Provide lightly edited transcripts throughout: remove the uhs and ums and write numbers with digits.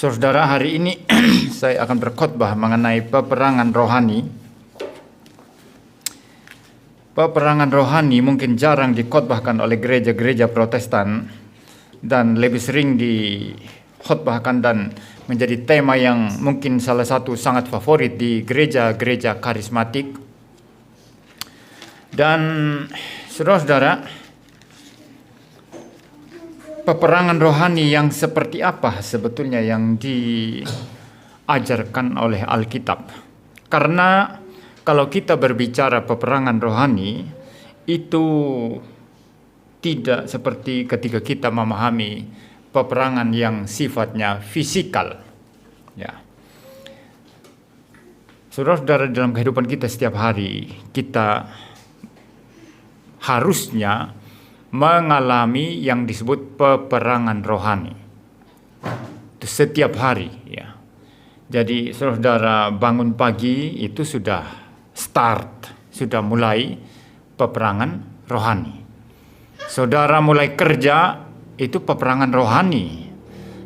Saudara, hari ini saya akan berkhotbah mengenai peperangan rohani. Peperangan rohani mungkin jarang dikhotbahkan oleh gereja-gereja Protestan dan lebih sering dikhotbahkan dan menjadi tema yang mungkin salah satu sangat favorit di gereja-gereja karismatik. Dan saudara-saudara, peperangan rohani yang seperti apa sebetulnya yang diajarkan oleh Alkitab? Karena kalau kita berbicara peperangan rohani, itu tidak seperti ketika kita memahami peperangan yang sifatnya fisikal. Ya. Saudara-saudara, dalam kehidupan kita setiap hari, kita harusnya mengalami yang disebut peperangan rohani. Itu setiap hari, ya. Jadi saudara bangun pagi itu sudah sudah mulai peperangan rohani. Saudara mulai kerja itu peperangan rohani.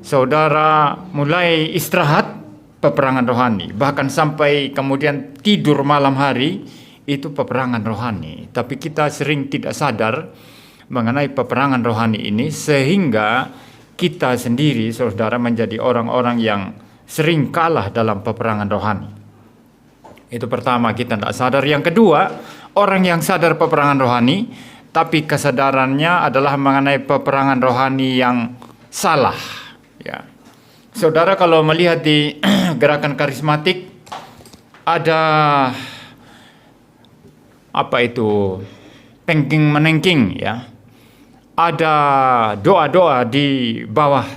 Saudara mulai istirahat peperangan rohani. Bahkan sampai kemudian tidur malam hari itu peperangan rohani. Tapi kita sering tidak sadar mengenai peperangan rohani ini, sehingga kita sendiri, saudara, menjadi orang-orang yang sering kalah dalam peperangan rohani. Itu pertama, kita tidak sadar. Yang kedua, orang yang sadar peperangan rohani, tapi kesadarannya adalah mengenai peperangan rohani yang salah. Ya. Saudara, kalau melihat di gerakan karismatik, ada tengking menengking, ya. Ada doa-doa di bawah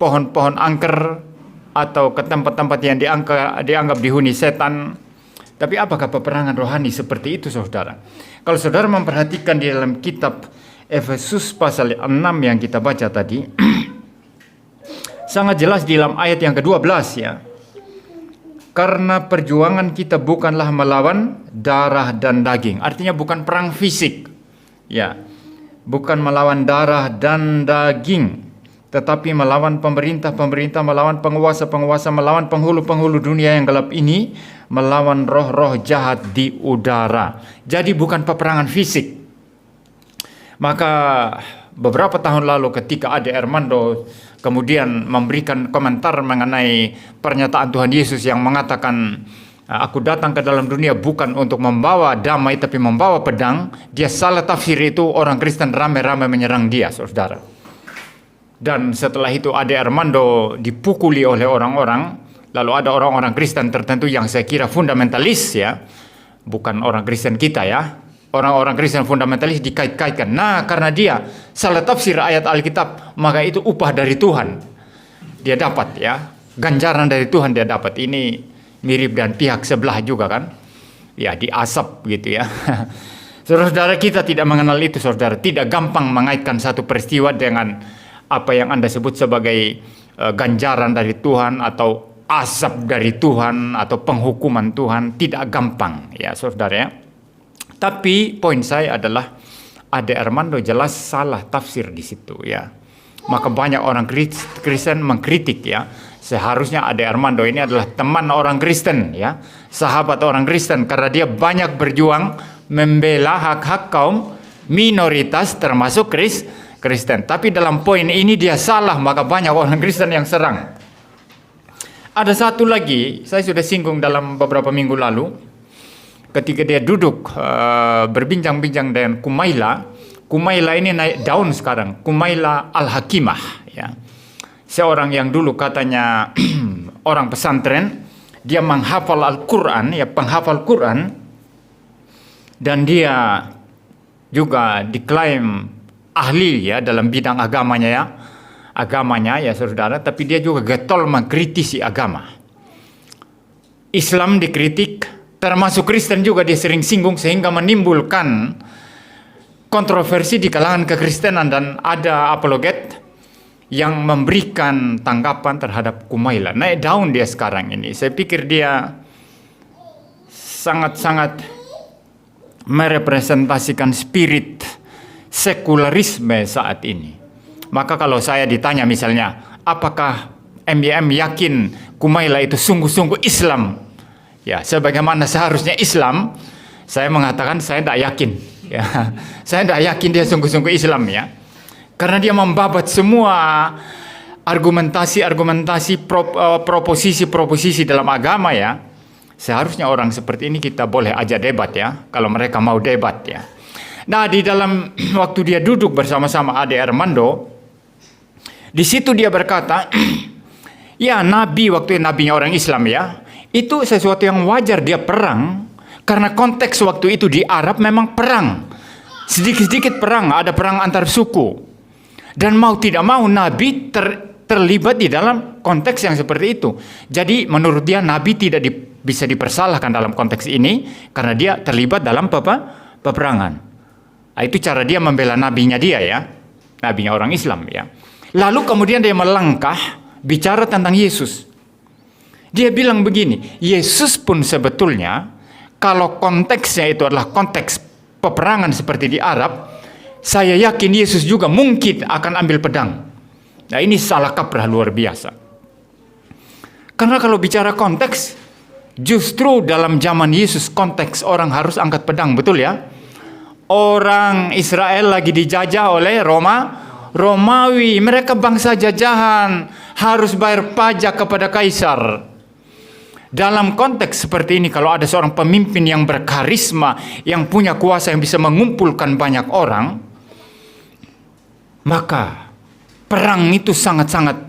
pohon-pohon angker atau ke tempat-tempat yang dianggap dihuni setan. Tapi apakah peperangan rohani seperti itu, saudara? Kalau saudara memperhatikan di dalam kitab Efesus pasal 6 yang kita baca tadi, sangat jelas di dalam ayat yang ke-12, ya. Karena perjuangan kita bukanlah melawan darah dan daging. Artinya bukan perang fisik. Ya. Bukan melawan darah dan daging, tetapi melawan pemerintah-pemerintah, melawan penguasa-penguasa, melawan penghulu-penghulu dunia yang gelap ini, melawan roh-roh jahat di udara. Jadi bukan peperangan fisik. Maka beberapa tahun lalu ketika Ade Armando kemudian memberikan komentar mengenai pernyataan Tuhan Yesus yang mengatakan, aku datang ke dalam dunia bukan untuk membawa damai tapi membawa pedang, dia salah tafsir itu, orang Kristen ramai-ramai menyerang dia, saudara. Dan setelah itu Ade Armando dipukuli oleh orang-orang, lalu ada orang-orang Kristen tertentu yang saya kira fundamentalis, ya, bukan orang Kristen kita, ya. Orang-orang Kristen fundamentalis dikait-kaitkan. Nah, karena dia salah tafsir ayat Alkitab, maka itu upah dari Tuhan. Dia dapat, ya, ganjaran dari Tuhan dia dapat. Ini mirip dan pihak sebelah juga, kan? Ya, diasap gitu, ya. Saudara-saudara, kita tidak mengenal itu, saudara. Tidak gampang mengaitkan satu peristiwa dengan apa yang Anda sebut sebagai ganjaran dari Tuhan atau asap dari Tuhan atau penghukuman Tuhan. Tidak gampang, ya, saudara, ya. Tapi poin saya adalah Ade Armando jelas salah tafsir di situ, ya. Maka banyak orang Kristen mengkritik, ya. Seharusnya Ade Armando ini adalah teman orang Kristen, ya, sahabat orang Kristen, karena dia banyak berjuang membela hak-hak kaum minoritas termasuk Kristen. Tapi dalam poin ini dia salah, maka banyak orang Kristen yang serang. Ada satu lagi, saya sudah singgung dalam beberapa minggu lalu, ketika dia duduk berbincang-bincang dengan Kumaila. Kumaila ini naik daun sekarang, Kumaila Al-Hakimah, ya. Seorang yang dulu katanya orang pesantren, dia menghafal Al-Quran, ya, penghafal Quran, dan dia juga diklaim ahli, ya, dalam bidang agamanya, ya, saudara. Tapi dia juga getol mengkritisi agama. Islam dikritik, termasuk Kristen juga dia sering singgung, sehingga menimbulkan kontroversi di kalangan kekristenan, dan ada apologet yang memberikan tanggapan terhadap Kumaila. Naik daun dia sekarang ini. Saya pikir dia sangat-sangat merepresentasikan spirit sekularisme saat ini. Maka kalau saya ditanya misalnya, apakah MYM yakin Kumaila itu sungguh-sungguh Islam. Ya, sebagaimana seharusnya Islam, saya mengatakan saya tidak yakin. Ya, saya tidak yakin dia sungguh-sungguh Islam ya. Karena dia membabat semua argumentasi-argumentasi, proposisi-proposisi dalam agama ya. Seharusnya orang seperti ini kita boleh ajak debat ya, kalau mereka mau debat ya. Nah, di dalam waktu dia duduk bersama-sama Ade Armando, di situ dia berkata, ya Nabi waktu nabinya orang Islam ya, itu sesuatu yang wajar dia perang, karena konteks waktu itu di Arab memang perang. Sedikit-sedikit perang, ada perang antar suku. Dan mau tidak mau Nabi terlibat di dalam konteks yang seperti itu. Jadi menurut dia Nabi tidak bisa dipersalahkan dalam konteks ini, karena dia terlibat dalam peperangan. Nah, itu cara dia membela nabinya dia ya, nabinya orang Islam ya. Lalu kemudian dia melangkah bicara tentang Yesus. Dia bilang begini, Yesus pun sebetulnya kalau konteksnya itu adalah konteks peperangan seperti di Arab, saya yakin Yesus juga mungkin akan ambil pedang. Nah, ini salah kaprah luar biasa. Karena kalau bicara konteks, justru dalam zaman Yesus konteks orang harus angkat pedang, betul ya? Orang Israel lagi dijajah oleh Romawi, mereka bangsa jajahan, harus bayar pajak kepada kaisar. Dalam konteks seperti ini, kalau ada seorang pemimpin yang berkarisma, yang punya kuasa yang bisa mengumpulkan banyak orang, maka perang itu sangat-sangat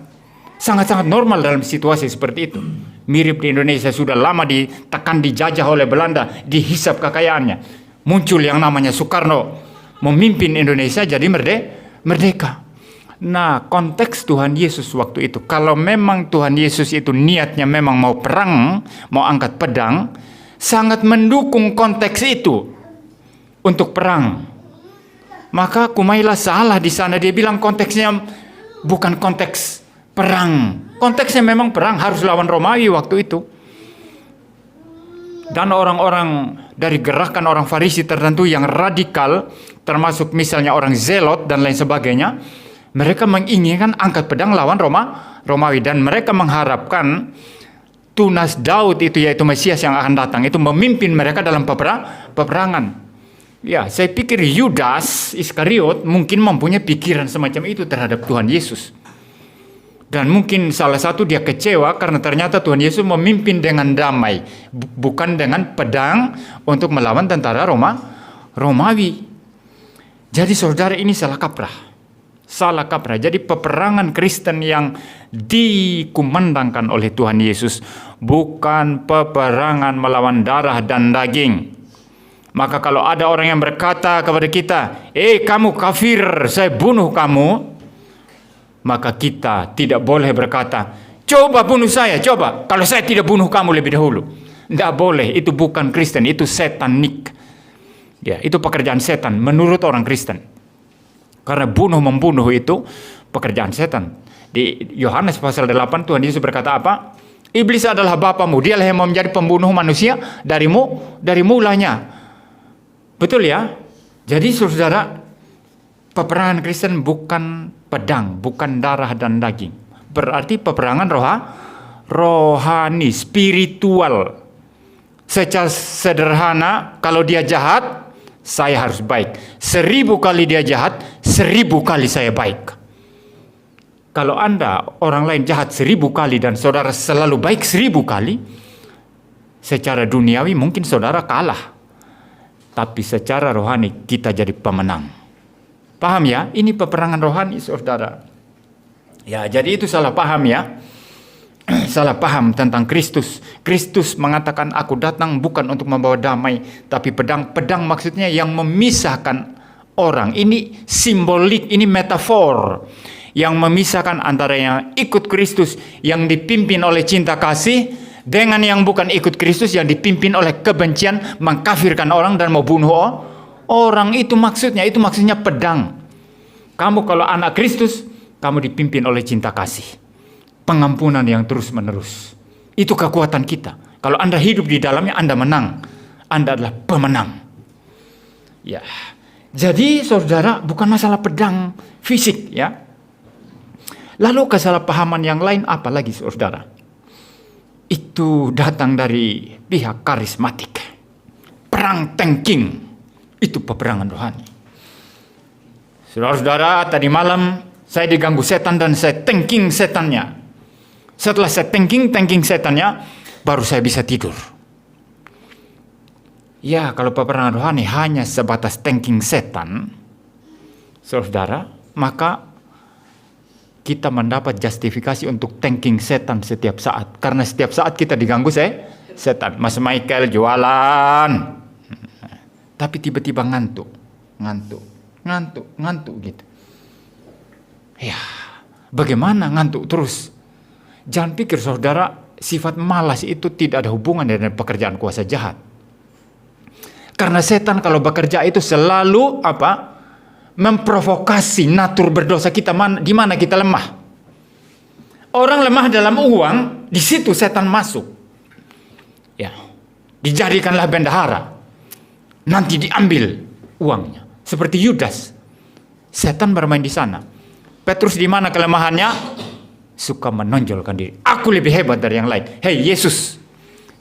normal dalam situasi seperti itu. Mirip di Indonesia, sudah lama ditekan, dijajah oleh Belanda, dihisap kekayaannya. Muncul yang namanya Soekarno, memimpin Indonesia jadi merdeka. Nah, konteks Tuhan Yesus waktu itu, kalau memang Tuhan Yesus itu niatnya memang mau perang, mau angkat pedang, sangat mendukung konteks itu untuk perang. Maka Kumaila salah di sana, dia bilang konteksnya bukan konteks perang. Konteksnya memang perang, harus lawan Romawi waktu itu. Dan orang-orang dari gerakan orang Farisi tertentu yang radikal, termasuk misalnya orang Zelot dan lain sebagainya, mereka menginginkan angkat pedang lawan Romawi, dan mereka mengharapkan tunas Daud itu, yaitu Mesias yang akan datang, itu memimpin mereka dalam peperangan. Ya, saya pikir Yudas Iskariot mungkin mempunyai pikiran semacam itu terhadap Tuhan Yesus. Dan mungkin salah satu dia kecewa karena ternyata Tuhan Yesus memimpin dengan damai, bukan dengan pedang untuk melawan tentara Romawi. Jadi saudara, ini salah kaprah. Salah kaprah. Jadi peperangan Kristen yang dikumandangkan oleh Tuhan Yesus bukan peperangan melawan darah dan daging. Maka kalau ada orang yang berkata kepada kita, kamu kafir, saya bunuh kamu, maka kita tidak boleh berkata, coba bunuh saya, coba, kalau saya tidak bunuh kamu lebih dahulu. Tidak boleh, itu bukan Kristen, itu satanik. Ya, itu pekerjaan setan menurut orang Kristen. Karena bunuh-membunuh itu pekerjaan setan. Di Yohanes pasal 8 Tuhan Yesus berkata apa? Iblis adalah bapamu, dialah yang mau menjadi pembunuh manusia dari mulanya. Betul ya? Jadi saudara, peperangan Kristen bukan pedang, bukan darah dan daging. Berarti peperangan rohani, spiritual. Secara sederhana, kalau dia jahat, saya harus baik. 1000 kali dia jahat, 1000 kali saya baik. Kalau Anda, orang lain jahat 1000 kali dan saudara selalu baik 1000 kali, secara duniawi mungkin saudara kalah. Tapi secara rohani kita jadi pemenang. Paham ya? Ini peperangan rohani saudara. Ya, jadi itu salah paham ya. Salah paham tentang Kristus. Kristus mengatakan, aku datang bukan untuk membawa damai, tapi pedang. Pedang maksudnya yang memisahkan orang. Ini simbolik, ini metafor. Yang memisahkan antara yang ikut Kristus, yang dipimpin oleh cinta kasih, dengan yang bukan ikut Kristus, yang dipimpin oleh kebencian, mengkafirkan orang dan mau bunuh orang. Itu maksudnya pedang. Kamu kalau anak Kristus, kamu dipimpin oleh cinta kasih, pengampunan yang terus menerus. Itu kekuatan kita. Kalau Anda hidup di dalamnya, Anda menang. Anda adalah pemenang. Ya, jadi saudara, bukan masalah pedang fisik ya. Lalu kesalahpahaman yang lain apa lagi saudara? Itu datang dari pihak karismatik. Perang thanking, itu peperangan rohani. Saudara-saudara, tadi malam saya diganggu setan dan saya thanking setannya. Setelah saya thanking setannya, baru saya bisa tidur. Ya, kalau peperangan rohani hanya sebatas thanking setan, saudara, maka kita mendapat justifikasi untuk thanking setan setiap saat. Karena setiap saat kita diganggu setan. Mas Michael jualan. Tapi tiba-tiba ngantuk gitu. Ya, bagaimana ngantuk terus? Jangan pikir saudara, sifat malas itu tidak ada hubungan dengan pekerjaan kuasa jahat. Karena setan kalau bekerja itu selalu memprovokasi natur berdosa kita di mana kita lemah. Orang lemah dalam uang, di situ setan masuk. Ya, dijadikanlah bendahara. Nanti diambil uangnya. Seperti Yudas. Setan bermain di sana. Petrus di mana kelemahannya? Suka menonjolkan diri. Aku lebih hebat dari yang lain. Hei Yesus,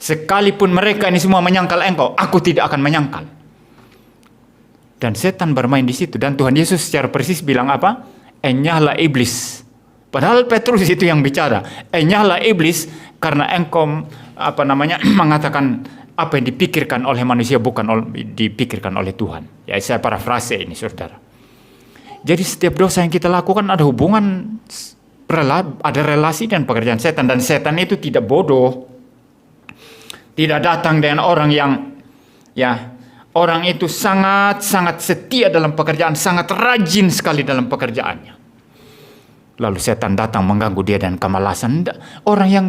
sekalipun mereka ini semua menyangkal engkau, aku tidak akan menyangkal. Dan setan bermain di situ. Dan Tuhan Yesus secara persis bilang apa? Enyahlah iblis. Padahal Petrus itu yang bicara. Enyahlah iblis karena engkau mengatakan apa yang dipikirkan oleh manusia bukan dipikirkan oleh Tuhan. Ya, saya parafrase ini saudara. Jadi setiap dosa yang kita lakukan ada hubungan, ada relasi dan pekerjaan setan. Dan setan itu tidak bodoh. Tidak datang dengan orang yang orang itu sangat setia dalam pekerjaan, sangat rajin sekali dalam pekerjaannya. Lalu setan datang mengganggu dia dengan kemalasan. Orang yang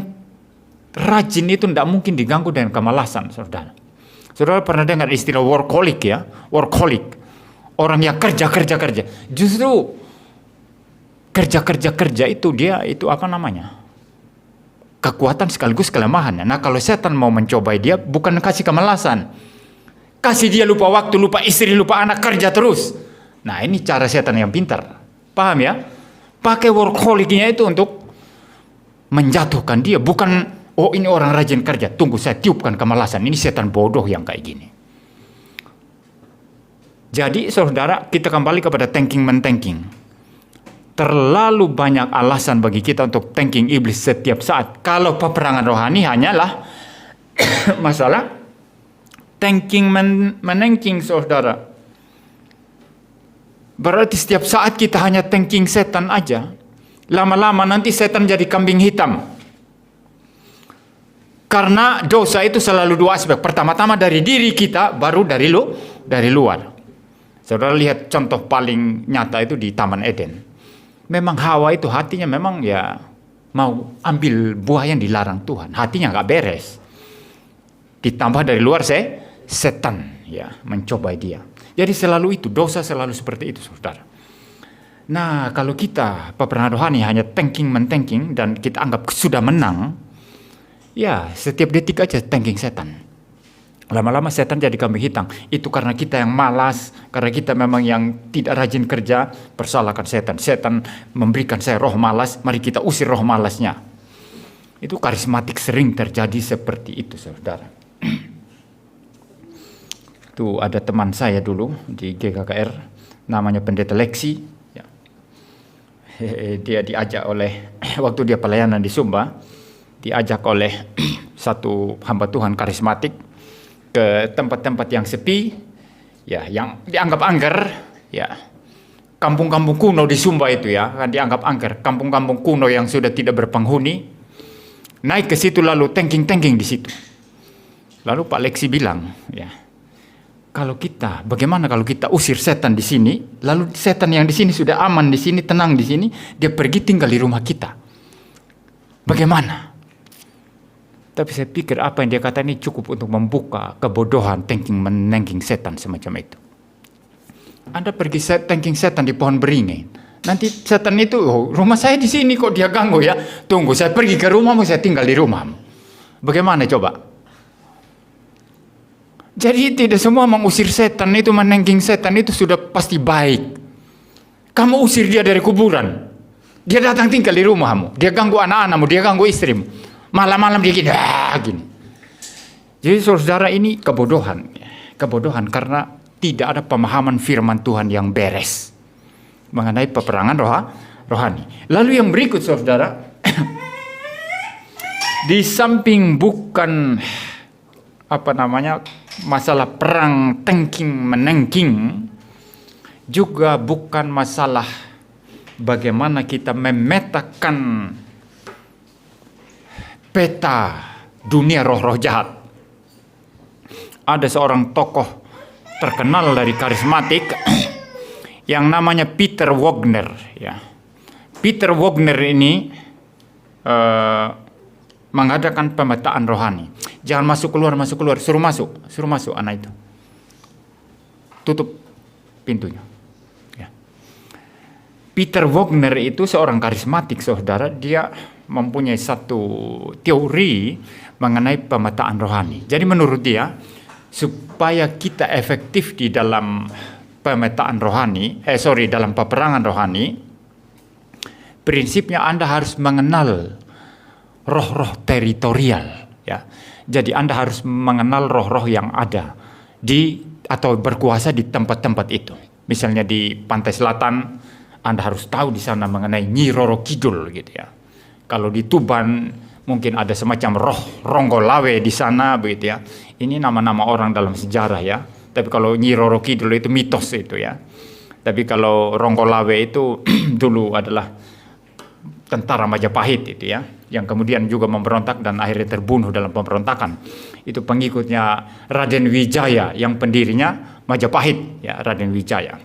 rajin itu tidak mungkin diganggu dengan kemalasan, saudara. Saudara pernah dengar istilah workaholic ya? Workaholic. Orang yang kerja. Justru kerja itu dia kekuatan sekaligus kelemahannya. Nah, kalau setan mau mencobai dia, bukan kasih kemalasan. Kasih dia lupa waktu, lupa istri, lupa anak, kerja terus. Nah, ini cara setan yang pintar. Paham ya? Pakai workaholic-nya itu untuk menjatuhkan dia. Bukan, oh ini orang rajin kerja, tunggu saya tiupkan kemalasan. Ini setan bodoh yang kayak gini. Jadi saudara, kita kembali kepada thanking. Terlalu banyak alasan bagi kita untuk thanking iblis setiap saat. Kalau peperangan rohani hanyalah masalah thanking menengking saudara. Berarti setiap saat kita hanya thanking setan aja. Lama-lama nanti setan jadi kambing hitam. Karena dosa itu selalu dua aspek. Pertama-tama dari diri kita, baru dari luar. Saudara lihat contoh paling nyata itu di Taman Eden. Memang Hawa itu hatinya memang ya mau ambil buah yang dilarang Tuhan. Hatinya nggak beres. Ditambah dari luar setan ya mencobai dia. Jadi selalu itu, dosa selalu seperti itu saudara. Nah kalau kita peperangan rohani hanya thanking dan kita anggap sudah menang, ya setiap detik aja thanking setan. Lama-lama setan jadi kambing hitam. Itu karena kita yang malas, karena kita memang yang tidak rajin kerja, persalahkan setan. Setan memberikan saya roh malas, mari kita usir roh malasnya. Itu karismatik sering terjadi seperti itu saudara. Itu ada teman saya dulu di GKKR, namanya Pendeta Lexi. Ya. Dia diajak oleh, waktu dia pelayanan di Sumba, diajak oleh satu hamba Tuhan karismatik ke tempat-tempat yang sepi, ya, yang dianggap angker, ya, kampung-kampung kuno di Sumba itu ya, kan dianggap angker, kampung-kampung kuno yang sudah tidak berpenghuni, naik ke situ lalu thanking di situ. Lalu Pak Lexi bilang, ya, bagaimana kalau kita usir setan di sini, lalu setan yang di sini sudah aman di sini, tenang di sini, dia pergi tinggal di rumah kita, bagaimana? Tapi saya pikir apa yang dia kata ini cukup untuk membuka kebodohan thanking setan semacam itu. Anda pergi thanking setan di pohon beringin. Nanti setan itu, oh, rumah saya di sini kok dia ganggu ya. Tunggu, saya pergi ke rumahmu, saya tinggal di rumahmu. Bagaimana coba? Jadi tidak semua mengusir setan itu, menengking setan itu sudah pasti baik. Kamu usir dia dari kuburan. Dia datang tinggal di rumahmu, dia ganggu anak-anakmu, dia ganggu istrimu. Malam-malam dia gini. Jadi saudara, ini kebodohan. Kebodohan karena tidak ada pemahaman firman Tuhan yang beres mengenai peperangan rohani. Lalu yang berikut saudara, di samping bukan masalah perang tengking menengking, juga bukan masalah bagaimana kita memetakan peta dunia roh-roh jahat. Ada seorang tokoh terkenal dari karismatik yang namanya Peter Wagner. Ya. Peter Wagner ini mengadakan pemetaan rohani. Jangan masuk keluar, suruh masuk anak itu. Tutup pintunya. Ya. Peter Wagner itu seorang karismatik, saudara. Dia mempunyai satu teori mengenai pemetaan rohani. Jadi menurut dia, supaya kita efektif di dalam pemetaan rohani, dalam peperangan rohani, prinsipnya Anda harus mengenal roh-roh teritorial, ya. Jadi Anda harus mengenal roh-roh yang ada atau berkuasa di tempat-tempat itu. Misalnya di pantai selatan, Anda harus tahu di sana mengenai Nyi Roro Kidul, gitu ya. Kalau di Tuban mungkin ada semacam roh Ronggolawe di sana, begitu ya. Ini nama-nama orang dalam sejarah, ya. Tapi kalau Nyi Roro Kidul itu mitos itu, ya. Tapi kalau Ronggolawe itu dulu adalah tentara Majapahit itu, ya, yang kemudian juga memberontak dan akhirnya terbunuh dalam pemberontakan. Itu pengikutnya Raden Wijaya yang pendirinya Majapahit, ya, Raden Wijaya.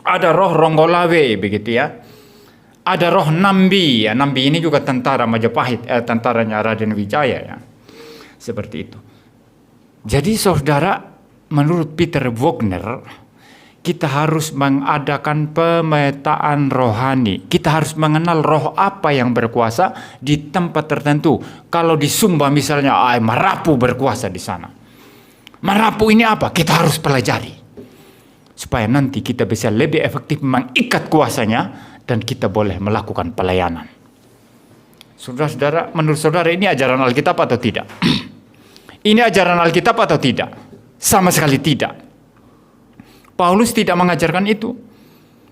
Ada roh Ronggolawe, begitu ya. Ada roh Nambi, ya. Nambi ini juga tentara Majapahit, tentaranya Raden Wijaya, ya. Seperti itu. Jadi saudara, menurut Peter Wagner, kita harus mengadakan pemetaan rohani. Kita harus mengenal roh apa yang berkuasa di tempat tertentu. Kalau di Sumba misalnya, Marapu berkuasa di sana. Marapu ini apa? Kita harus pelajari. Supaya nanti kita bisa lebih efektif mengikat kuasanya dan kita boleh melakukan pelayanan. Saudara-saudara, menurut saudara ini ajaran Alkitab atau tidak? Ini ajaran Alkitab atau tidak? Sama sekali tidak. Paulus tidak mengajarkan itu.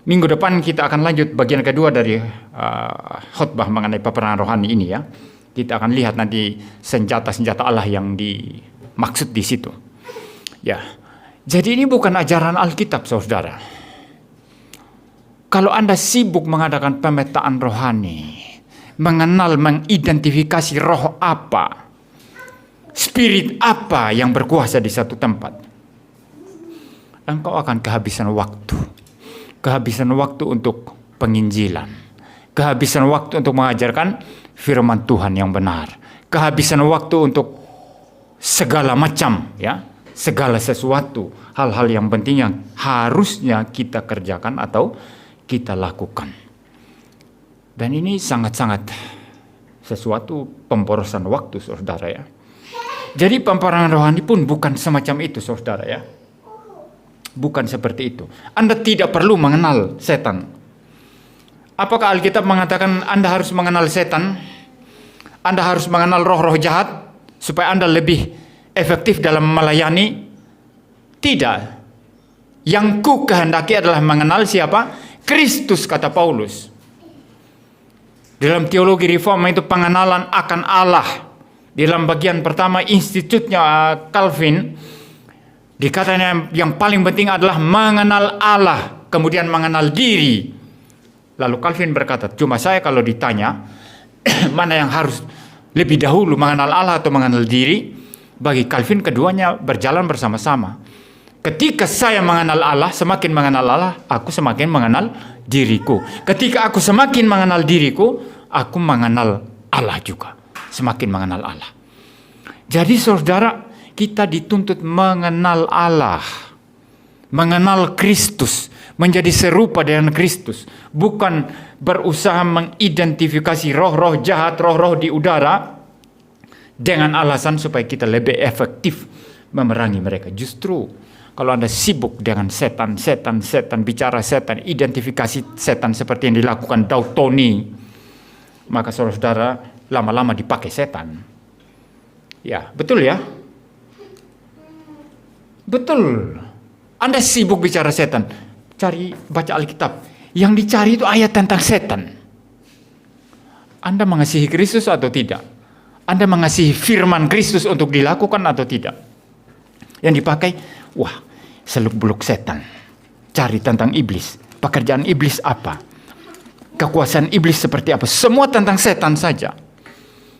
Minggu depan kita akan lanjut bagian kedua dari khotbah mengenai peperangan rohani ini, ya. Kita akan lihat nanti senjata-senjata Allah yang dimaksud di situ. Ya. Jadi ini bukan ajaran Alkitab, saudara. Kalau Anda sibuk mengadakan pemetaan rohani, mengenal, mengidentifikasi roh apa, spirit apa yang berkuasa di satu tempat, engkau akan kehabisan waktu. Kehabisan waktu untuk penginjilan. Kehabisan waktu untuk mengajarkan firman Tuhan yang benar. Kehabisan waktu untuk segala macam, ya, segala sesuatu, hal-hal yang penting yang harusnya kita kerjakan atau kita lakukan. Dan ini sangat-sangat sesuatu pemborosan waktu, saudara, ya. Jadi peperangan rohani pun bukan semacam itu, saudara, ya. Bukan seperti itu. Anda tidak perlu mengenal setan. Apakah Alkitab mengatakan Anda harus mengenal setan? Anda harus mengenal roh-roh jahat supaya Anda lebih efektif dalam melayani? Tidak. Yang ku kehendaki adalah mengenal siapa? Kristus, kata Paulus. Dalam teologi reforma itu pengenalan akan Allah. Dalam bagian pertama institutnya Calvin, dikatanya yang paling penting adalah mengenal Allah, kemudian mengenal diri. Lalu Calvin berkata, cuma saya kalau ditanya mana yang harus lebih dahulu, mengenal Allah atau mengenal diri, bagi Calvin keduanya berjalan bersama-sama. Ketika saya mengenal Allah, semakin mengenal Allah, aku semakin mengenal diriku. Ketika aku semakin mengenal diriku, aku mengenal Allah juga. Semakin mengenal Allah. Jadi saudara, kita dituntut mengenal Allah, mengenal Kristus, menjadi serupa dengan Kristus, bukan berusaha mengidentifikasi roh-roh jahat, roh-roh di udara dengan alasan supaya kita lebih efektif memerangi mereka. Justru Kalau Anda sibuk dengan setan, bicara setan, identifikasi setan seperti yang dilakukan Daud Tony, maka saudara-saudara lama-lama dipakai setan. Ya, betul ya? Betul. Anda sibuk bicara setan, baca Alkitab. Yang dicari itu ayat tentang setan. Anda mengasihi Kristus atau tidak? Anda mengasihi firman Kristus untuk dilakukan atau tidak? Yang dipakai, wah, seluk-beluk setan. Cari tentang iblis. Pekerjaan iblis apa? Kekuasaan iblis seperti apa? Semua tentang setan saja.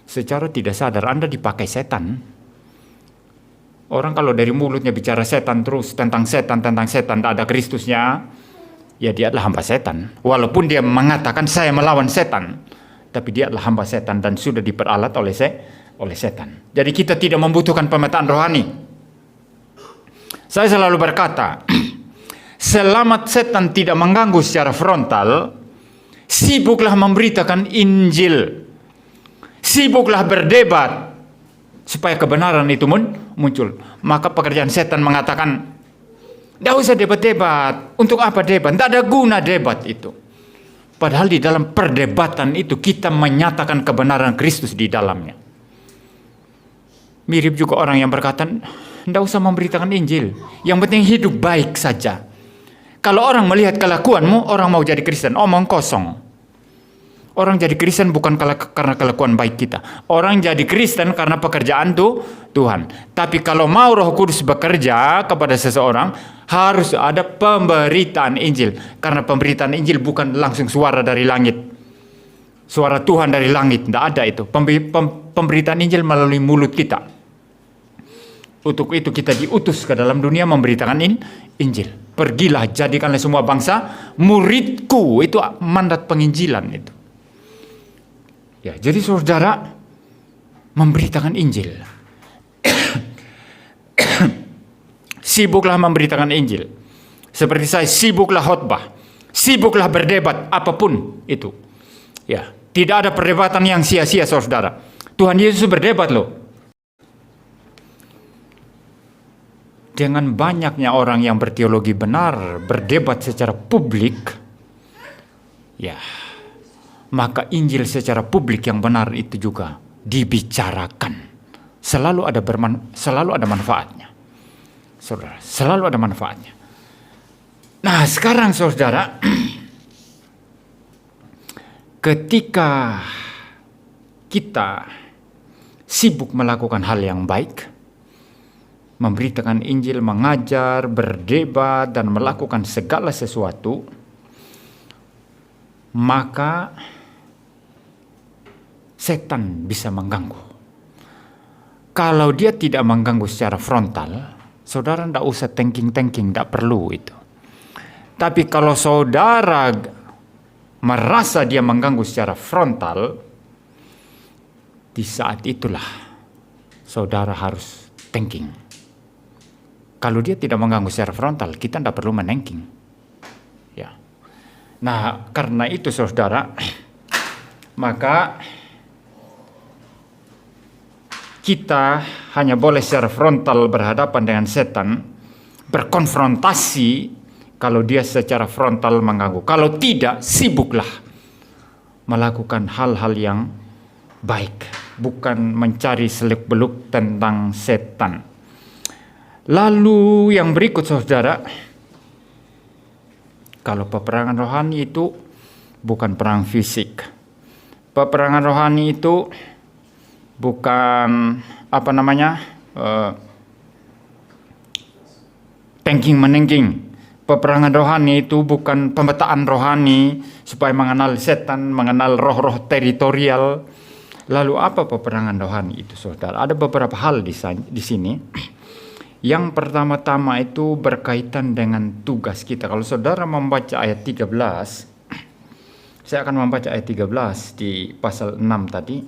Secara tidak sadar Anda dipakai setan. Orang kalau dari mulutnya bicara setan terus, tentang setan, tidak ada Kristusnya, ya dia adalah hamba setan. Walaupun dia mengatakan saya melawan setan, tapi dia adalah hamba setan dan sudah diperalat oleh setan. Jadi kita tidak membutuhkan pemetaan rohani. Saya selalu berkata, selama setan tidak mengganggu secara frontal, sibuklah memberitakan Injil. Sibuklah berdebat supaya kebenaran itu muncul. Maka pekerjaan setan mengatakan, tidak usah debat-debat. Untuk apa debat? Tidak ada guna debat itu. Padahal di dalam perdebatan itu kita menyatakan kebenaran Kristus di dalamnya. Mirip juga orang yang berkata, tidak usah memberitakan Injil. Yang penting hidup baik saja. Kalau orang melihat kelakuanmu, orang mau jadi Kristen. Omong kosong. Orang jadi Kristen bukan karena kelakuan baik kita. Orang jadi Kristen karena pekerjaan Tuhan. Tapi kalau mau Roh Kudus bekerja kepada seseorang, harus ada pemberitaan Injil. Karena pemberitaan Injil bukan langsung suara dari langit. Suara Tuhan dari langit. Tidak ada itu. Pemberitaan Injil melalui mulut kita. Untuk itu kita diutus ke dalam dunia memberitakan Injil. Pergilah, jadikanlah semua bangsa muridku. Itu mandat penginjilan itu. Ya, jadi saudara memberitakan Injil. Sibuklah memberitakan Injil. Seperti saya sibuklah khotbah, sibuklah berdebat apapun itu. Ya, tidak ada perdebatan yang sia-sia saudara. Tuhan Yesus berdebat loh. Dengan banyaknya orang yang berteologi benar berdebat secara publik, ya, maka Injil secara publik yang benar itu juga dibicarakan. Selalu ada manfaatnya. Saudara, selalu ada manfaatnya. Nah, sekarang saudara, ketika kita sibuk melakukan hal yang baik, memberitakan Injil, mengajar, berdebat, dan melakukan segala sesuatu, maka setan bisa mengganggu. Kalau dia tidak mengganggu secara frontal, saudara tidak usah thinking, tidak perlu itu. Tapi kalau saudara merasa dia mengganggu secara frontal, di saat itulah saudara harus thinking. Kalau dia tidak mengganggu secara frontal, kita tidak perlu menengking. Ya. Nah, karena itu saudara, maka kita hanya boleh secara frontal berhadapan dengan setan, berkonfrontasi kalau dia secara frontal mengganggu. Kalau tidak, sibuklah melakukan hal-hal yang baik, bukan mencari seluk-beluk tentang setan. Lalu yang berikut saudara, kalau peperangan rohani itu bukan perang fisik. Peperangan rohani itu bukan thinking. Peperangan rohani itu bukan pemetaan rohani supaya mengenal setan, mengenal roh-roh teritorial. Lalu apa peperangan rohani itu saudara? Ada beberapa hal di sini. Yang pertama-tama itu berkaitan dengan tugas kita. Kalau saudara membaca ayat 13, saya akan membaca ayat 13 di pasal 6 tadi.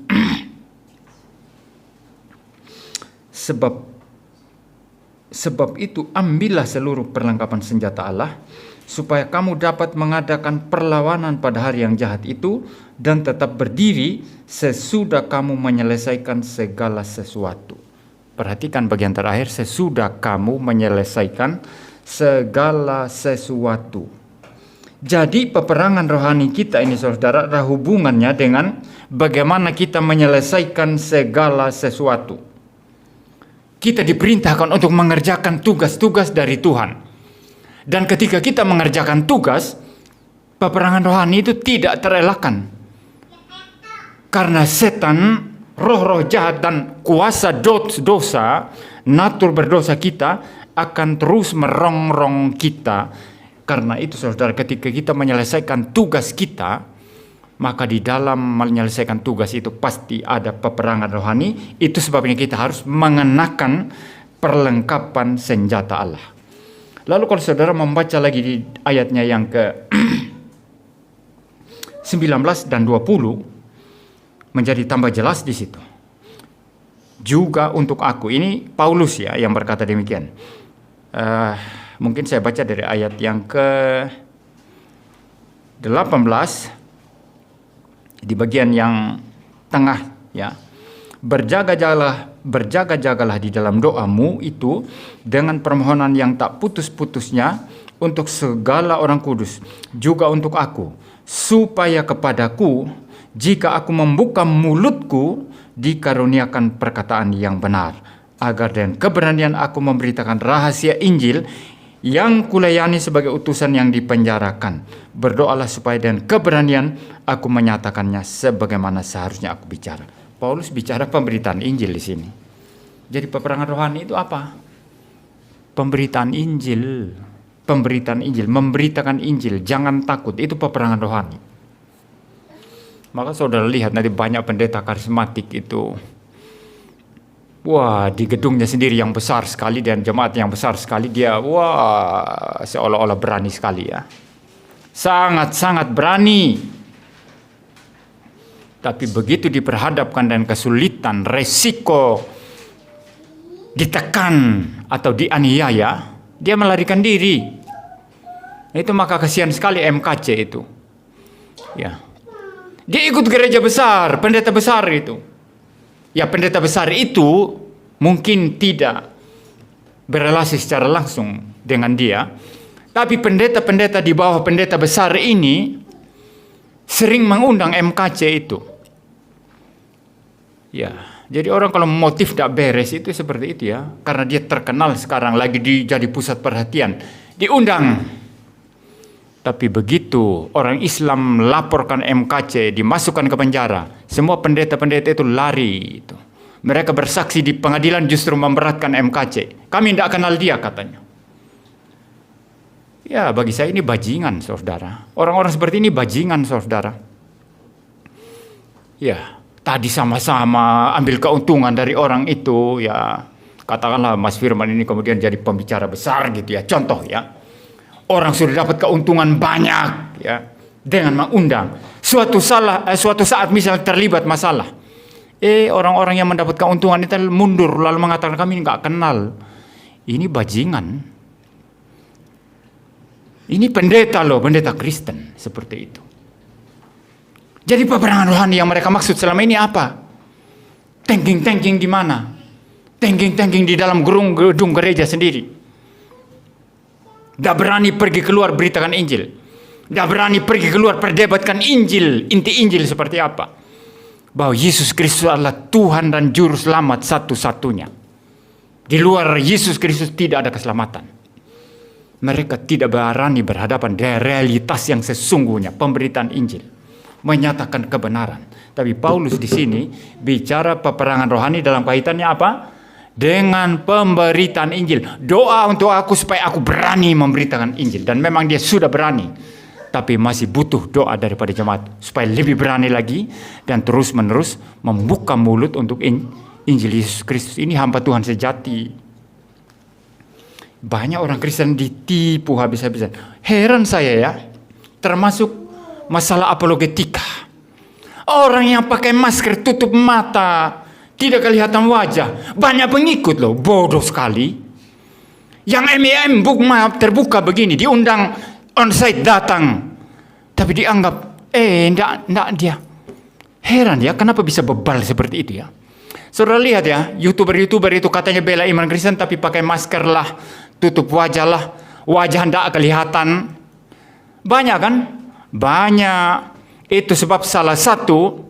Sebab itu ambillah seluruh perlengkapan senjata Allah, supaya kamu dapat mengadakan perlawanan pada hari yang jahat itu, dan tetap berdiri sesudah kamu menyelesaikan segala sesuatu. Perhatikan bagian terakhir, sesudah kamu menyelesaikan segala sesuatu. Jadi peperangan rohani kita ini saudara ada hubungannya dengan bagaimana kita menyelesaikan segala sesuatu. Kita diperintahkan untuk mengerjakan tugas-tugas dari Tuhan. Dan ketika kita mengerjakan tugas, peperangan rohani itu tidak terelakkan. Karena setan, roh-roh jahat dan kuasa dosa, natur berdosa kita akan terus merongrong kita. Karena itu saudara, ketika kita menyelesaikan tugas kita, maka di dalam menyelesaikan tugas itu pasti ada peperangan rohani. Itu sebabnya kita harus mengenakan perlengkapan senjata Allah. Lalu kalau saudara membaca lagi di ayatnya yang ke 19 dan 20, menjadi tambah jelas di situ. Juga untuk aku, ini Paulus ya yang berkata demikian. Mungkin saya baca dari ayat yang ke 18 di bagian yang tengah ya. Berjaga-jagalah di dalam doamu itu dengan permohonan yang tak putus-putusnya untuk segala orang kudus, juga untuk aku, supaya kepadaku jika aku membuka mulutku dikaruniakan perkataan yang benar, agar dengan keberanian aku memberitakan rahasia Injil yang kulayani sebagai utusan yang dipenjarakan. Berdoalah supaya dengan keberanian aku menyatakannya sebagaimana seharusnya aku bicara. Paulus bicara pemberitaan Injil di sini. Jadi peperangan rohani itu apa? Pemberitaan Injil. Pemberitaan Injil, memberitakan Injil, jangan takut, itu peperangan rohani. Maka saudara lihat nanti banyak pendeta karismatik itu, wah, di gedungnya sendiri yang besar sekali dan jemaat yang besar sekali, dia wah seolah-olah berani sekali ya. Sangat-sangat berani. Tapi begitu diperhadapkan dengan kesulitan, resiko, ditekan atau dianiaya, dia melarikan diri. Itu maka kasihan sekali MKC itu. Ya. Dia ikut gereja besar, pendeta besar itu. Ya, pendeta besar itu mungkin tidak berrelasi secara langsung dengan dia, tapi pendeta-pendeta di bawah pendeta besar ini sering mengundang MKC itu. Ya, jadi orang kalau motif tidak beres itu seperti itu ya, karena dia terkenal sekarang lagi jadi pusat perhatian, diundang. Tapi begitu orang Islam melaporkan MKC, dimasukkan ke penjara, semua pendeta-pendeta itu lari itu. Mereka bersaksi di pengadilan justru memberatkan MKC. Kami tidak kenal dia katanya. Ya, bagi saya ini bajingan, saudara. Orang-orang seperti ini bajingan, saudara. Ya, tadi sama-sama ambil keuntungan dari orang itu, ya. Katakanlah Mas Firman ini kemudian jadi pembicara besar gitu ya, contoh ya. Orang sudah dapat keuntungan banyak ya dengan mengundang. Suatu saat misalnya terlibat masalah, orang-orang yang mendapat keuntungan itu mundur lalu mengatakan kami nggak kenal. Ini bajingan. Ini pendeta loh, pendeta Kristen seperti itu. Jadi peperangan rohani yang mereka maksud selama ini apa? Tengking-tengking di mana? Tengking-tengking di dalam gedung gereja sendiri. Tidak berani pergi keluar beritakan Injil. Tidak berani pergi keluar perdebatkan Injil. Inti Injil seperti apa? Bahwa Yesus Kristus adalah Tuhan dan Juru Selamat satu-satunya. Di luar Yesus Kristus tidak ada keselamatan. Mereka tidak berani berhadapan dengan realitas yang sesungguhnya. Pemberitaan Injil. Menyatakan kebenaran. Tapi Paulus di sini bicara peperangan rohani dalam kaitannya apa? Dengan pemberitaan Injil. Doa untuk aku supaya aku berani memberitakan Injil. Dan memang dia sudah berani. Tapi masih butuh doa daripada jemaat. Supaya lebih berani lagi. Dan terus menerus membuka mulut untuk Injil Yesus Kristus. Ini hamba Tuhan sejati. Banyak orang Kristen ditipu habis-habisan. Heran saya ya. Termasuk masalah apologetika. Orang yang pakai masker tutup mata. Tidak kelihatan wajah. Banyak pengikut loh. Bodoh sekali. Yang MEM terbuka begini. Diundang onsite datang. Tapi dianggap. Enggak dia. Heran ya. Kenapa bisa bebal seperti itu ya. Saudara lihat ya, YouTuber itu katanya bela iman Kristen tapi pakai masker lah, tutup wajah lah, wajah tidak kelihatan. Banyak kan? Banyak. Itu sebab salah satu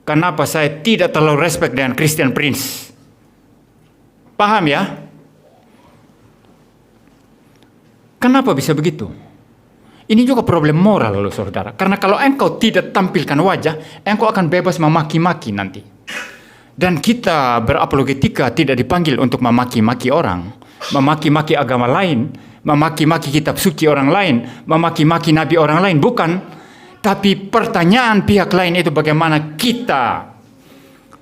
kenapa saya tidak terlalu respect dengan Christian Prince. Paham ya? Kenapa bisa begitu? Ini juga problem moral loh saudara. Karena kalau engkau tidak tampilkan wajah, engkau akan bebas memaki-maki nanti. Dan kita berapologetika tidak dipanggil untuk memaki-maki orang, memaki-maki agama lain, memaki-maki kitab suci orang lain, memaki-maki nabi orang lain, bukan. Tapi pertanyaan pihak lain itu bagaimana kita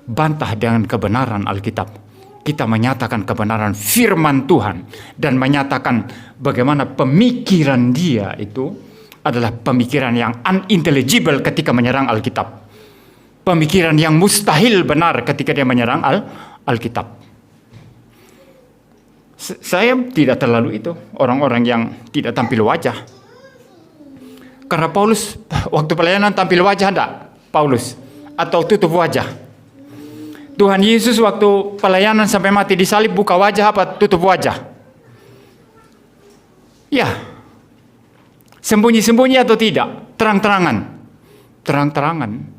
bantah dengan kebenaran Alkitab. Kita menyatakan kebenaran firman Tuhan dan menyatakan bagaimana pemikiran dia itu adalah pemikiran yang unintelligible ketika menyerang Alkitab. Pemikiran yang mustahil benar ketika dia menyerang Alkitab. Saya tidak terlalu itu orang-orang yang tidak tampil wajah. Karena Paulus waktu pelayanan tampil wajah enggak? Paulus atau tutup wajah? Tuhan Yesus waktu pelayanan sampai mati disalib buka wajah apa tutup wajah? Ya. Sembunyi-sembunyi atau tidak? Terang-terangan. Terang-terangan.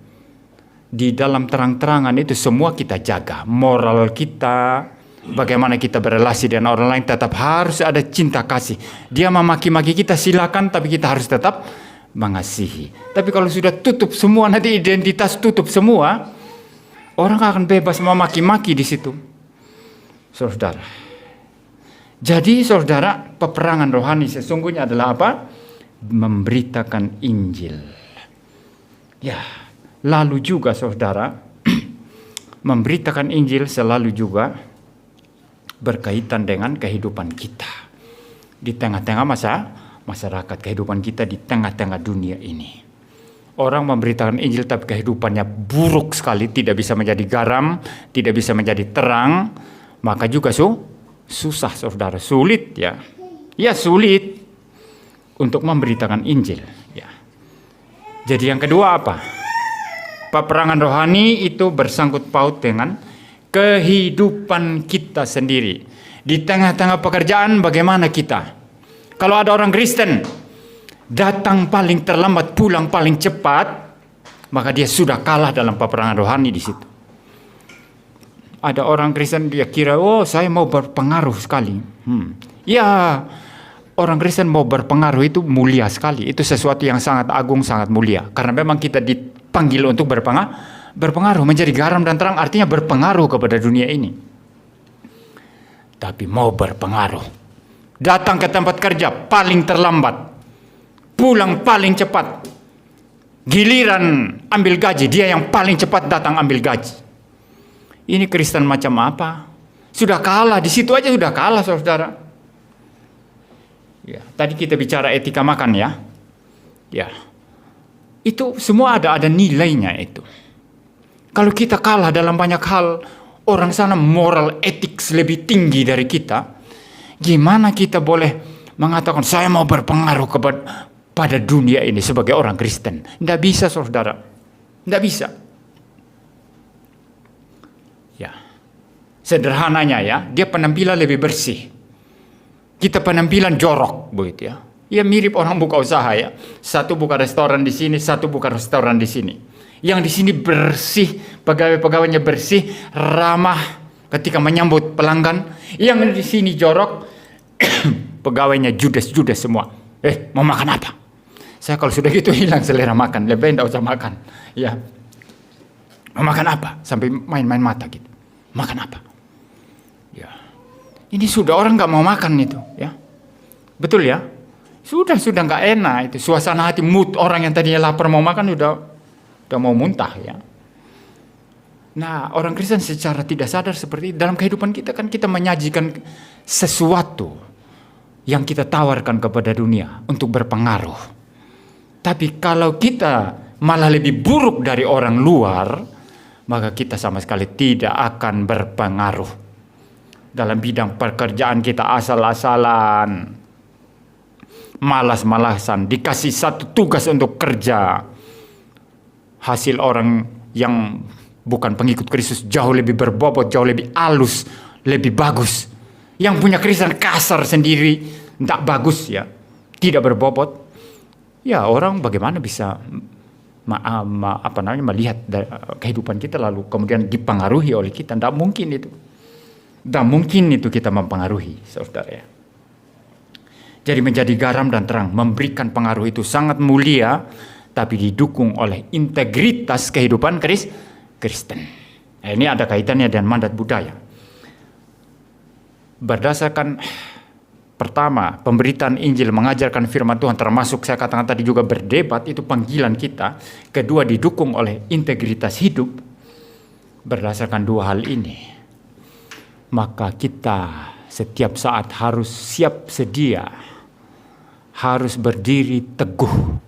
Di dalam terang-terangan itu semua kita jaga. Moral kita, bagaimana kita berrelasi dengan orang lain, tetap harus ada cinta kasih. Dia memaki-maki kita silakan, tapi kita harus tetap mengasihi. Tapi kalau sudah tutup semua, nanti identitas tutup semua, orang akan bebas memaki-maki di situ. Saudara. Jadi saudara, peperangan rohani sesungguhnya adalah apa? Memberitakan Injil. Ya. Lalu juga saudara, memberitakan Injil selalu juga berkaitan dengan kehidupan kita. Di tengah-tengah masyarakat, kehidupan kita di tengah-tengah dunia ini. Orang memberitakan Injil tapi kehidupannya buruk sekali, tidak bisa menjadi garam, tidak bisa menjadi terang, maka juga susah saudara, sulit ya. Ya sulit untuk memberitakan Injil. Ya. Jadi yang kedua apa? Peperangan rohani itu bersangkut paut dengan kehidupan kita sendiri. Di tengah-tengah pekerjaan bagaimana kita? Kalau ada orang Kristen datang paling terlambat, pulang paling cepat, maka dia sudah kalah dalam peperangan rohani di situ. Ada orang Kristen dia kira, oh saya mau berpengaruh sekali. Ya, orang Kristen mau berpengaruh itu mulia sekali. Itu sesuatu yang sangat agung, sangat mulia. Karena memang kita dipanggil untuk berpengaruh, menjadi garam dan terang, artinya berpengaruh kepada dunia ini. Tapi mau berpengaruh, datang ke tempat kerja paling terlambat, pulang paling cepat, giliran ambil gaji, dia yang paling cepat datang ambil gaji. Ini Kristen macam apa? Sudah kalah, di situ aja sudah kalah saudara. Ya, tadi kita bicara etika makan ya. Ya. Itu semua ada nilainya itu. Kalau kita kalah dalam banyak hal, orang sana moral etik lebih tinggi dari kita, gimana kita boleh mengatakan saya mau berpengaruh pada dunia ini sebagai orang Kristen? Tidak bisa saudara. Tidak bisa. Ya. Sederhananya ya, dia penampilan lebih bersih. Kita penampilan jorok begitu ya. Ya mirip orang buka usaha ya. Satu buka restoran di sini, satu buka restoran di sini. Yang di sini bersih, pegawai-pegawainya bersih, ramah ketika menyambut pelanggan. Yang di sini jorok, pegawainya judes-judes semua. Mau makan apa? Saya kalau sudah gitu hilang selera makan, lebih tidak usah makan. Ya. Mau makan apa? Sampai main-main mata gitu. Makan apa? Ya. Ini sudah orang nggak mau makan itu, ya. Betul ya? Sudah nggak enak itu. Suasana hati, mood orang yang tadinya lapar mau makan udah mau muntah ya. Nah, orang Kristen secara tidak sadar seperti dalam kehidupan kita kan kita menyajikan sesuatu yang kita tawarkan kepada dunia untuk berpengaruh. Tapi kalau kita malah lebih buruk dari orang luar, maka kita sama sekali tidak akan berpengaruh. Dalam bidang pekerjaan kita asal-asalan, malas-malasan, dikasih satu tugas untuk kerja, hasil orang yang bukan pengikut Kristus jauh lebih berbobot, jauh lebih halus, lebih bagus. Yang punya Kristen kasar sendiri, tidak bagus ya, tidak berbobot. Ya orang bagaimana bisa melihat kehidupan kita lalu kemudian dipengaruhi oleh kita? Tidak mungkin itu. Tidak mungkin itu kita mempengaruhi, saudara ya. Jadi menjadi garam dan terang, memberikan pengaruh itu sangat mulia, tapi didukung oleh integritas kehidupan Kristen. Nah, ini ada kaitannya dengan mandat budaya. Berdasarkan pertama, pemberitaan Injil, mengajarkan firman Tuhan, termasuk saya katakan tadi juga berdebat, itu panggilan kita. Kedua, didukung oleh integritas hidup. Berdasarkan dua hal ini, maka kita setiap saat harus siap sedia, harus berdiri teguh.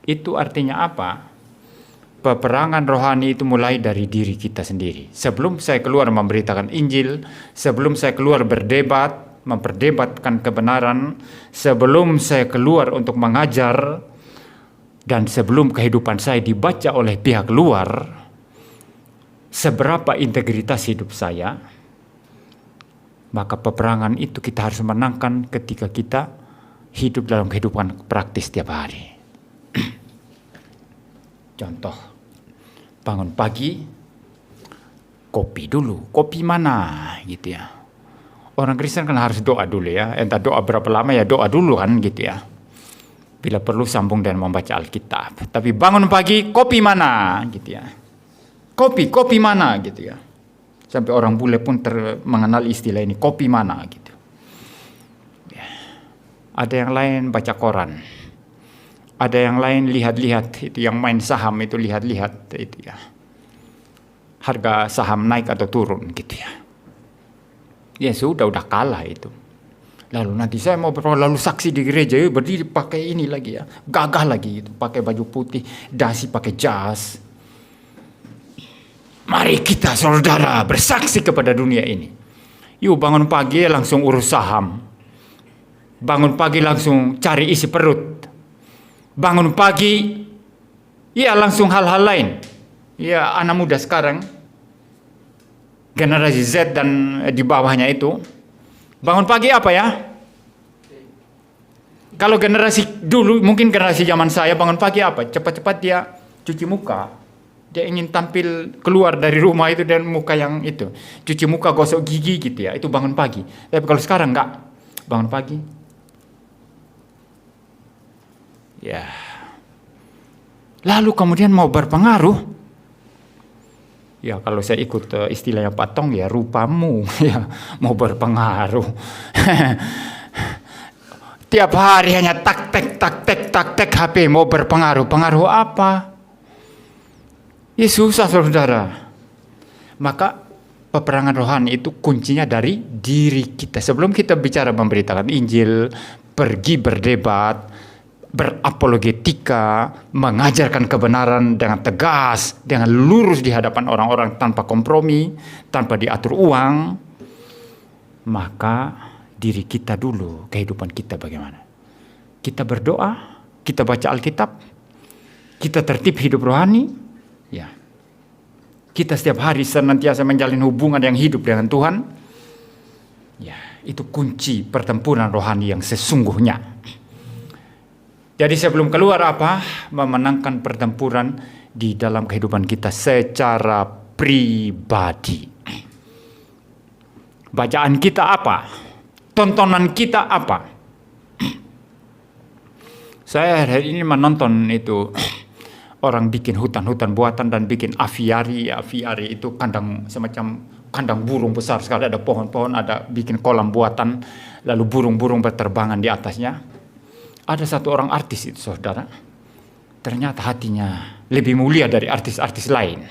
Itu artinya apa? Peperangan rohani itu mulai dari diri kita sendiri. Sebelum saya keluar memberitakan Injil, sebelum saya keluar berdebat, memperdebatkan kebenaran, sebelum saya keluar untuk mengajar, dan sebelum kehidupan saya dibaca oleh pihak luar, seberapa integritas hidup saya, maka peperangan itu kita harus menangkan ketika kita hidup dalam kehidupan praktis setiap hari. Contoh, bangun pagi, kopi dulu. Kopi mana gitu ya. Orang Kristen kan harus doa dulu ya. Entah doa berapa lama ya, doa dulu kan gitu ya. Bila perlu sambung dan membaca Alkitab. Tapi bangun pagi, kopi mana gitu ya. Kopi mana gitu ya. Sampai orang bule pun mengenal istilah ini, kopi mana gitu. Ya. Ada yang lain baca koran. Ada yang lain lihat-lihat, itu yang main saham itu lihat-lihat itu ya. Harga saham naik atau turun gitu ya. Ya sudah kalah itu. Lalu nanti saya mau lalu saksi di gereja, berdiri pakai ini lagi ya. Gagah lagi itu, pakai baju putih, dasi pakai jas. Mari kita saudara bersaksi kepada dunia ini. Yuk bangun pagi langsung urus saham. Bangun pagi langsung cari isi perut. Bangun pagi, ya langsung hal-hal lain. Ya anak muda sekarang, generasi Z dan di bawahnya itu, bangun pagi apa ya? Kalau generasi dulu, mungkin generasi zaman saya, bangun pagi apa? Cepat-cepat dia cuci muka. Dia ingin tampil keluar dari rumah itu dan muka yang itu. Cuci muka, gosok gigi gitu ya, itu bangun pagi. Tapi kalau sekarang enggak, bangun pagi. Ya. Lalu kemudian mau berpengaruh. Ya kalau saya ikut istilahnya Pak Tong ya rupamu ya mau berpengaruh. Tiap hari hanya tak tek HP mau berpengaruh. Pengaruh apa? Ya susah saudara. Maka peperangan rohani itu kuncinya dari diri kita. Sebelum kita bicara memberitakan Injil, pergi berdebat, berapologetika, mengajarkan kebenaran dengan tegas, dengan lurus di hadapan orang-orang tanpa kompromi, tanpa diatur uang, maka diri kita dulu, kehidupan kita bagaimana? Kita berdoa, kita baca Alkitab, kita tertib hidup rohani, ya. Kita setiap hari senantiasa menjalin hubungan yang hidup dengan Tuhan, ya. Itu kunci pertempuran rohani yang sesungguhnya. Jadi sebelum keluar apa? Memenangkan pertempuran di dalam kehidupan kita secara pribadi. Bacaan kita apa? Tontonan kita apa? Saya hari ini menonton itu orang bikin hutan-hutan buatan dan bikin aviari. Aviari itu kandang semacam kandang burung besar sekali, ada pohon-pohon, ada bikin kolam buatan, lalu burung-burung berterbangan di atasnya. Ada satu orang artis itu saudara, ternyata hatinya lebih mulia dari artis-artis lain.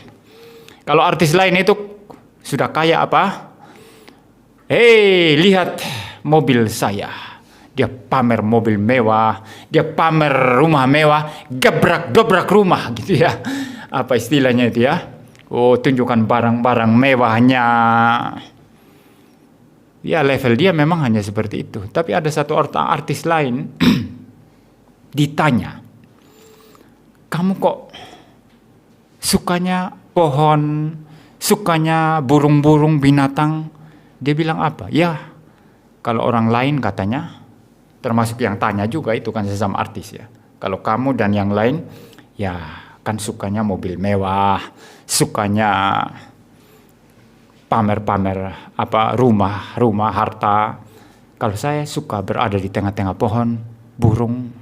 Kalau artis lain itu sudah kaya apa? Hei lihat mobil saya. Dia pamer mobil mewah, dia pamer rumah mewah, gebrak-dobrak rumah gitu ya. Apa istilahnya itu ya? Oh tunjukkan barang-barang mewahnya. Ya level dia memang hanya seperti itu. Tapi ada satu artis lain ditanya, kamu kok sukanya pohon, sukanya burung-burung, binatang. Dia bilang apa? Ya, kalau orang lain katanya, termasuk yang tanya juga itu kan sesama artis ya. Kalau kamu dan yang lain, ya kan sukanya mobil mewah, sukanya pamer-pamer rumah, harta. Kalau saya suka berada di tengah-tengah pohon, burung.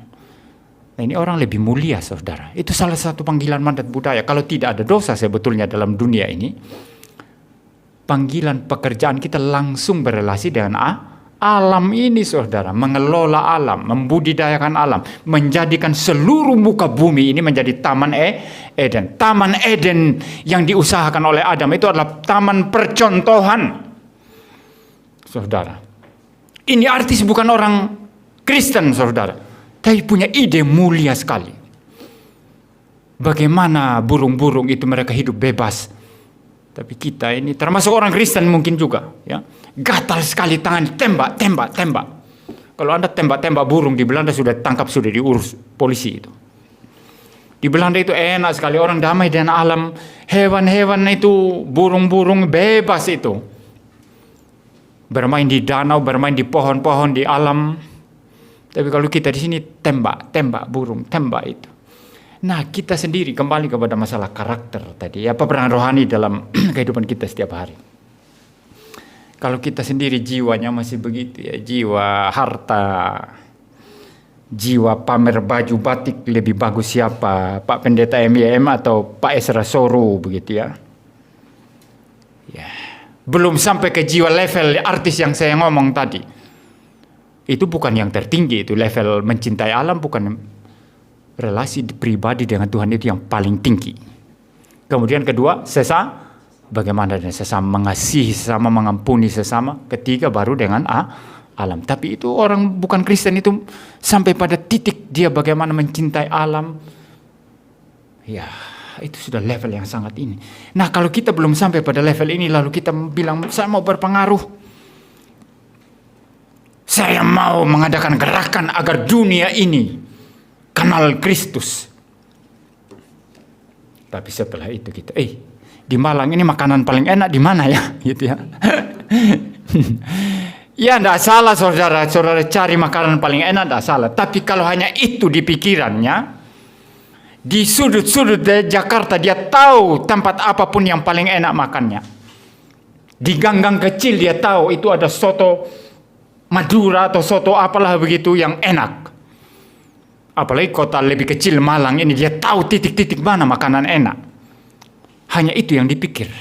Nah, ini orang lebih mulia, saudara. Itu salah satu panggilan mandat budaya. Kalau tidak ada dosa sebetulnya dalam dunia ini, panggilan pekerjaan kita langsung berrelasi dengan alam ini, saudara. Mengelola alam, membudidayakan alam, menjadikan seluruh muka bumi ini menjadi taman Eden. Taman Eden yang diusahakan oleh Adam itu adalah taman percontohan, saudara. Ini artis bukan orang Kristen, saudara, tapi punya ide mulia sekali. Bagaimana burung-burung itu mereka hidup bebas. Tapi kita ini termasuk orang Kristen mungkin juga, ya. Gatal sekali tangan, tembak. Kalau Anda tembak burung di Belanda sudah tangkap, sudah diurus polisi itu. Di Belanda itu enak sekali, orang damai dengan alam. Hewan-hewan itu, burung-burung bebas itu. Bermain di danau, bermain di pohon-pohon, di alam. Tapi kalau kita di sini tembak burung, tembak itu. Nah, kita sendiri kembali kepada masalah karakter tadi, ya, peperangan rohani dalam kehidupan kita setiap hari. Kalau kita sendiri jiwanya masih begitu ya, jiwa harta, jiwa pamer baju batik lebih bagus siapa, Pak Pendeta MIM atau Pak Esra Soru begitu ya. Ya, belum sampai ke jiwa level artis yang saya ngomong tadi. Itu bukan yang tertinggi, itu level mencintai alam, bukan relasi pribadi dengan Tuhan itu yang paling tinggi. Kemudian kedua, bagaimana dengan sesama, mengasihi sesama, mengampuni sesama. Ketiga baru dengan alam. Tapi itu orang bukan Kristen itu sampai pada titik dia bagaimana mencintai alam. Ya, itu sudah level yang sangat ini. Nah, kalau kita belum sampai pada level ini lalu kita bilang saya mau berpengaruh, saya mau mengadakan gerakan agar dunia ini kenal Kristus. Tapi setelah itu kita, di Malang ini makanan paling enak di mana ya? Gitu ya. Ya, tidak salah saudara cari makanan paling enak, tidak salah. Tapi kalau hanya itu di pikirannya, di sudut-sudut Jakarta dia tahu tempat apapun yang paling enak makannya. Di gang-gang kecil dia tahu itu ada soto Madura atau soto apalah begitu yang enak. Apalagi kota lebih kecil Malang ini, dia tahu titik-titik mana makanan enak. Hanya itu yang dipikir.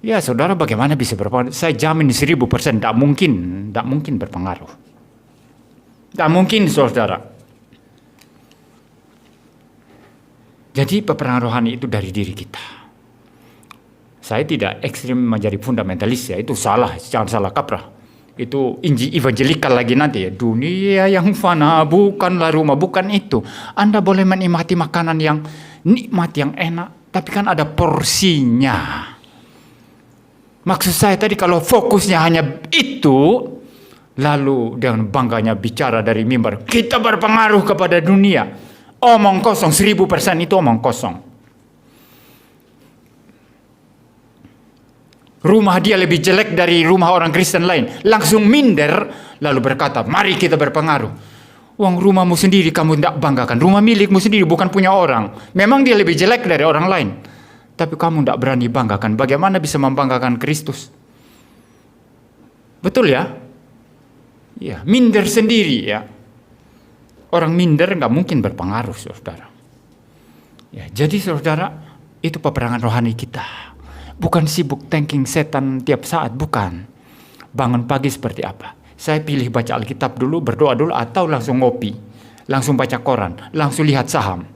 Ya saudara, bagaimana bisa berpengaruh? Saya jamin 1000% tidak mungkin berpengaruh. Tidak mungkin saudara. Jadi peperangan rohani itu dari diri kita. Saya tidak ekstrim menjadi fundamentalis ya, itu salah, jangan salah kaprah. Itu evangelikal lagi nanti ya. Dunia yang fana bukanlah rumah, bukan itu. Anda boleh menikmati makanan yang nikmat, yang enak, tapi kan ada porsinya. Maksud saya tadi kalau fokusnya hanya itu, lalu dengan bangganya bicara dari mimbar, kita berpengaruh kepada dunia. Omong kosong, 1000% itu omong kosong. Rumah dia lebih jelek dari rumah orang Kristen lain. Langsung minder, lalu berkata, mari kita berpengaruh. Uang rumahmu sendiri kamu tidak banggakan. Rumah milikmu sendiri, bukan punya orang. Memang dia lebih jelek dari orang lain. Tapi kamu tidak berani banggakan. Bagaimana bisa membanggakan Kristus? Betul ya? Ya, minder sendiri ya. Orang minder nggak mungkin berpengaruh, saudara. Ya, jadi saudara, itu peperangan rohani kita. Bukan sibuk thanking setan tiap saat, bukan. Bangun pagi seperti apa? Saya pilih baca Alkitab dulu, berdoa dulu, atau langsung ngopi. Langsung baca koran, langsung lihat saham.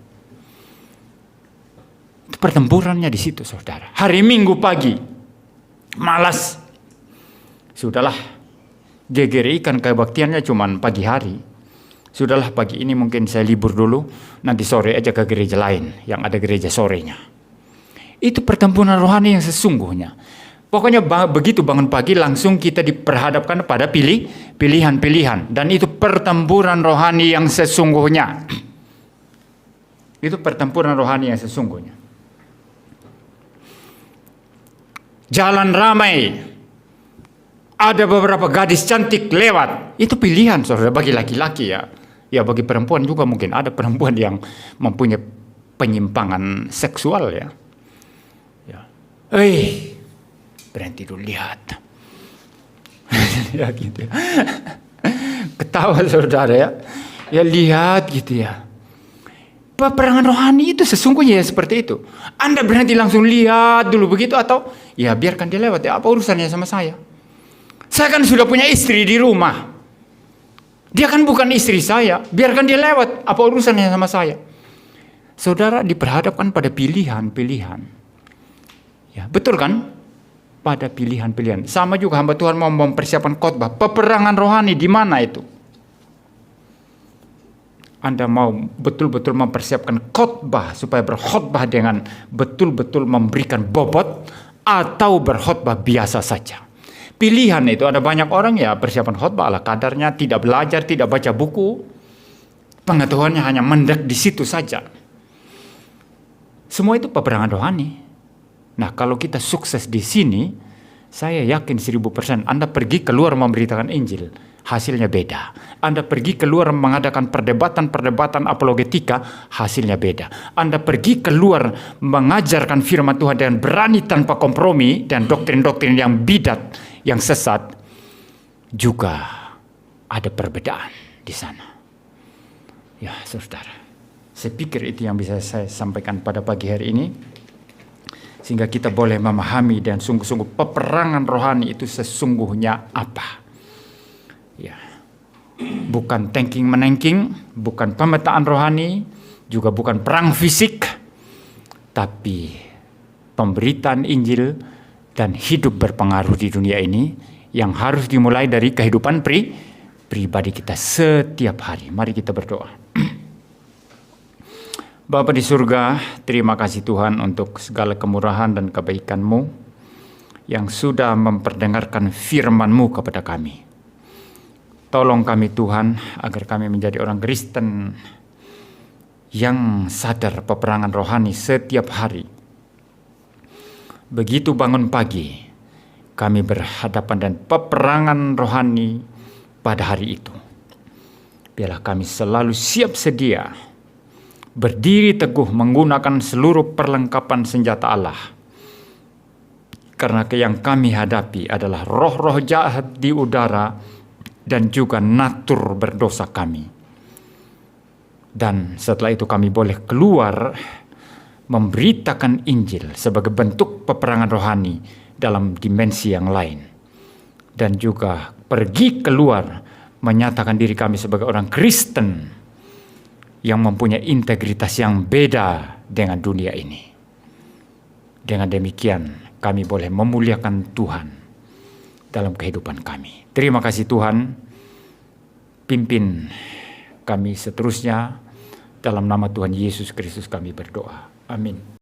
Pertempurannya di situ, saudara. Hari Minggu pagi, malas. Sudahlah, GGRI kan kebaktiannya cuma pagi hari. Sudahlah, pagi ini mungkin saya libur dulu, nanti sore aja ke gereja lain, yang ada gereja sorenya. Itu pertempuran rohani yang sesungguhnya. Pokoknya begitu bangun pagi langsung kita diperhadapkan pada pilihan-pilihan. Dan itu pertempuran rohani yang sesungguhnya. Itu pertempuran rohani yang sesungguhnya. jalan ramai, ada beberapa gadis cantik lewat. Itu pilihan saudara bagi laki-laki ya. Ya bagi perempuan juga mungkin ada perempuan yang mempunyai penyimpangan seksual ya. Berhenti dulu lihat. Ya gitu ya. Ketawa saudara ya. Ya lihat gitu ya. Peperangan rohani itu sesungguhnya ya seperti itu. Anda berhenti langsung lihat dulu begitu atau ya biarkan dia lewat ya, apa urusannya sama saya? Saya kan sudah punya istri di rumah. Dia kan bukan istri saya, biarkan dia lewat, apa urusannya sama saya? Saudara diperhadapkan pada pilihan-pilihan. Ya, betul kan? Pada pilihan-pilihan. Sama juga hamba Tuhan mau mempersiapkan khotbah. Peperangan rohani di mana itu? Anda mau betul-betul mempersiapkan khotbah supaya berkhotbah dengan betul-betul memberikan bobot atau berkhotbah biasa saja. Pilihan itu ada banyak orang ya persiapan khotbah ala kadarnya, tidak belajar, tidak baca buku. Pengetahuannya hanya mendek di situ saja. Semua itu peperangan rohani. Nah, kalau kita sukses di sini, saya yakin 1000% Anda pergi keluar memberitakan Injil, hasilnya beda. Anda pergi keluar mengadakan perdebatan-perdebatan apologetika, hasilnya beda. Anda pergi keluar mengajarkan firman Tuhan dengan berani tanpa kompromi dan doktrin-doktrin yang bidat, yang sesat, juga ada perbedaan di sana. Ya, saudara, saya pikir itu yang bisa saya sampaikan pada pagi hari ini, sehingga kita boleh memahami dan sungguh-sungguh peperangan rohani itu sesungguhnya apa. Ya, bukan tanking-menanking, bukan pemetaan rohani, juga bukan perang fisik, tapi pemberitaan Injil dan hidup berpengaruh di dunia ini yang harus dimulai dari kehidupan pribadi kita setiap hari. Mari kita berdoa. Bapa di surga, terima kasih Tuhan untuk segala kemurahan dan kebaikan-Mu yang sudah memperdengarkan firman-Mu kepada kami. Tolong kami Tuhan agar kami menjadi orang Kristen yang sadar peperangan rohani setiap hari. Begitu bangun pagi, kami berhadapan dengan peperangan rohani pada hari itu. Biarlah kami selalu siap sedia, berdiri teguh menggunakan seluruh perlengkapan senjata Allah. Karena yang kami hadapi adalah roh-roh jahat di udara dan juga natur berdosa kami. Dan setelah itu kami boleh keluar memberitakan Injil sebagai bentuk peperangan rohani dalam dimensi yang lain. Dan juga pergi keluar menyatakan diri kami sebagai orang Kristen yang mempunyai integritas yang beda dengan dunia ini. Dengan demikian kami boleh memuliakan Tuhan dalam kehidupan kami. Terima kasih Tuhan, pimpin kami seterusnya, dalam nama Tuhan Yesus Kristus kami berdoa. Amin.